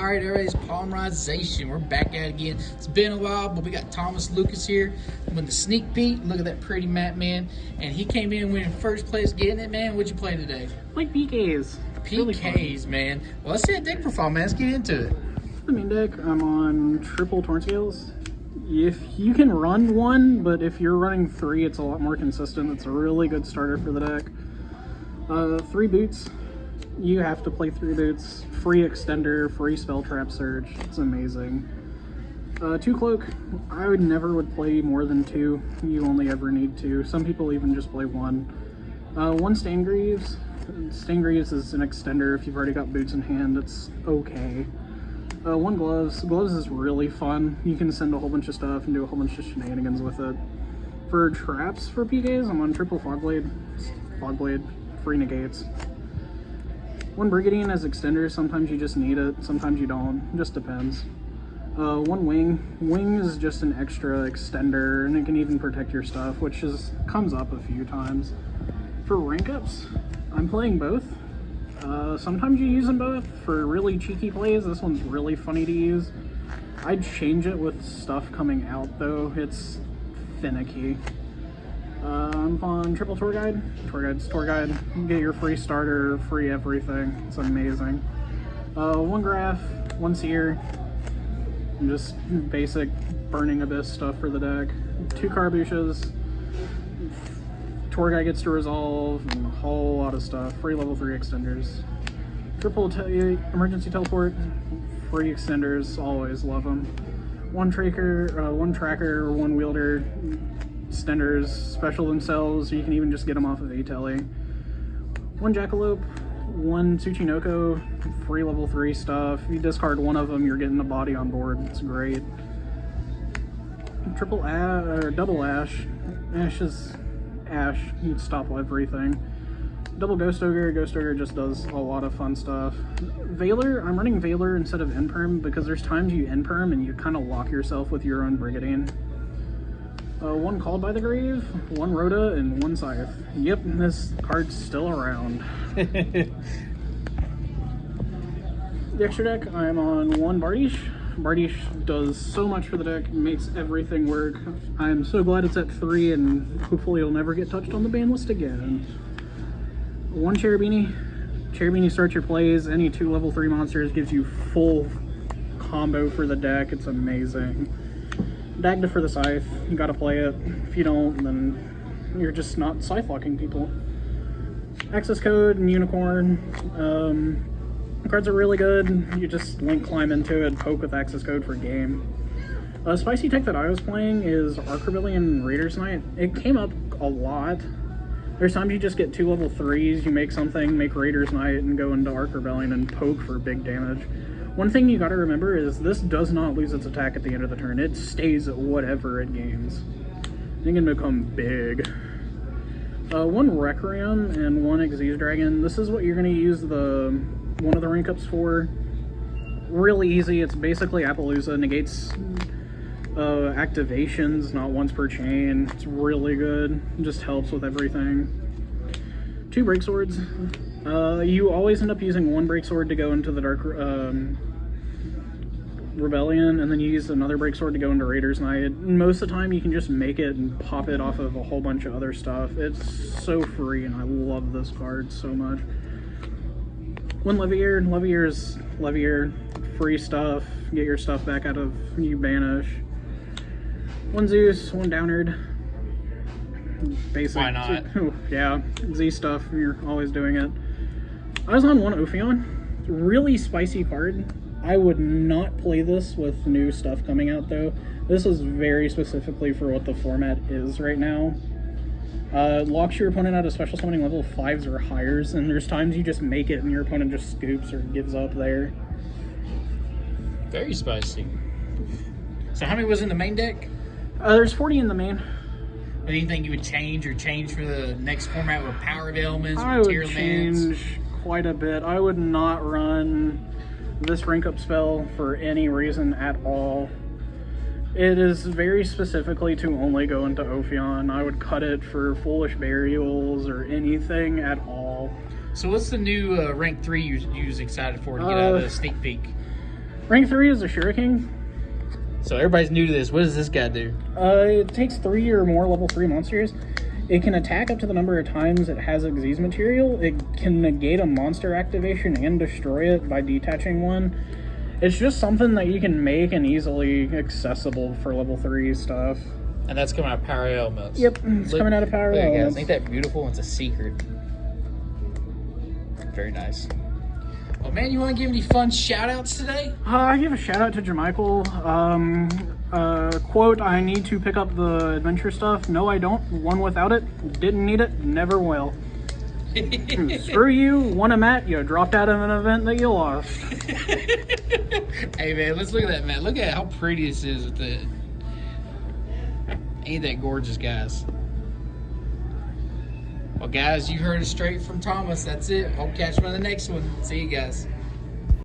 All right, everybody's polymerization. We're back at it again. It's been a while, but we got Thomas Lucas here with the sneak peek. Look at that pretty map, man. And he came in winning first place, getting it, man. What'd you play today? Like PKs. PKs, man. Well, let's see that deck profile, man. Let's get into it. The main deck, I'm on triple torn scales. If you can run one, but if you're running three, it's a lot more consistent. It's a really good starter for the deck. 3 boots. You have to play 3 boots. Free extender, free spell trap surge. It's amazing. 2 cloak. I would play more than 2. You only ever need 2. Some people even just play 1. 1 Stain Greaves. Stain Greaves is an extender if you've already got boots in hand. It's okay. 1 gloves. Gloves is really fun. You can send a whole bunch of stuff and do a whole bunch of shenanigans with it. For traps for PKs, I'm on triple fogblade. Fogblade, free negates. 1 Brigandine as extender. Sometimes you just need it, sometimes you don't. It just depends. 1 wing. Wing is just an extra extender, and it can even protect your stuff, which comes up a few times. For rank ups, I'm playing both. Sometimes you use them both for really cheeky plays. This one's really funny to use. I'd change it with stuff coming out though. It's finicky. I'm on triple tour guide. Tour guide. You get your free starter, free everything. It's amazing. 1 graph, 1 seer. Just basic burning abyss stuff for the deck. 2 carbuches. Tour guide gets to resolve, and a whole lot of stuff. Free level 3 extenders. Triple emergency teleport. Free extenders, always love them. 1 tracker, 1 wielder. Extenders special themselves, so you can even just get them off of A-Telly. 1 Jackalope, 1 Tsuchinoko, free level 3 stuff. If you discard one of them, you're getting the body on board. It's great. Double Ash. Ash is Ash. You stop everything. Double Ghost Ogre. Ghost Ogre just does a lot of fun stuff. Veiler. I'm running Veiler instead of Inperm because there's times you Inperm and you kind of lock yourself with your own Brigandine. 1 Called by the Grave, 1 Rhoda, and 1 Scythe. Yep, this card's still around. The extra deck, I'm on 1 Bardiche. Bardiche does so much for the deck, makes everything work. I'm so glad it's at 3, and hopefully it'll never get touched on the ban list again. 1 Cherubini. Cherubini starts your plays. Any 2 level 3 monsters gives you full combo for the deck. It's amazing. Dagda for the Scythe, you gotta play it. If you don't, then you're just not Scythe locking people. Access code and Unicorn. Cards are really good. You just link climb into it, poke with access code for game. Spicy tech that I was playing is Arc Rebellion Raiders Knight. It came up a lot. There's times you just get 2 level 3s, you make something, make Raiders Knight, and go into Arc Rebellion and poke for big damage. One thing you gotta remember is this does not lose its attack at the end of the turn. It stays at whatever it gains. It can become big. 1 Requiem and 1 Xyz Dragon. This is what you're gonna use one of the rank ups for. Really easy. It's basically Appaloosa. Negates activations, not once per chain. It's really good. It just helps with everything. 2 Break Swords. You always end up using 1 Break Sword to go into the Dark Rebellion, and then you use another Break Sword to go into Raiders Knight. Most of the time you can just make it and pop it off of a whole bunch of other stuff. It's so free, and I love this card so much. 1 Levier. Levier is Levier. Free stuff. Get your stuff back out of you banish. 1 Zeus, 1 Downard. Basic. Why not? Yeah, Z stuff, you're always doing it. I was on 1 Ophion. Really spicy card. I would not play this with new stuff coming out though. This is very specifically for what the format is right now. Locks your opponent out of special summoning level 5s or higher, and there's times you just make it and your opponent just scoops or gives up there. Very spicy. So how many was in the main deck? There's 40 in the main. Anything you would change for the next format with power of elements I or would tier change quite a bit. I would not run this rank up spell for any reason at all. It is very specifically to only go into Ophion. I would cut it for Foolish Burials or anything at all. So what's the new rank 3 you was excited for to get out of the sneak peek? Rank 3 is a Shuriken. So everybody's new to this. What does this guy do? It takes 3 or more level 3 monsters. It can attack up to the number of times it has Xyz material. It can negate a monster activation and destroy it by detaching one. It's just something that you can make and easily accessible for level 3 stuff. And that's coming out of Power Elements. Yep, it's coming out of Power Elements. Ain't that beautiful? It's a secret. Very nice. Well, man, you want to give any fun shout-outs today? I give a shout-out to Jermichael. Quote, I need to pick up the adventure stuff. No, I don't. One without it. Didn't need it. Never will. Screw you. Won a mat. You dropped out of an event that you lost. Hey, man, let's look at that mat. Look at how pretty this is with the... Ain't that gorgeous, guys? Well, guys, you heard it straight from Thomas. That's it. I'll catch you on the next one. See you guys.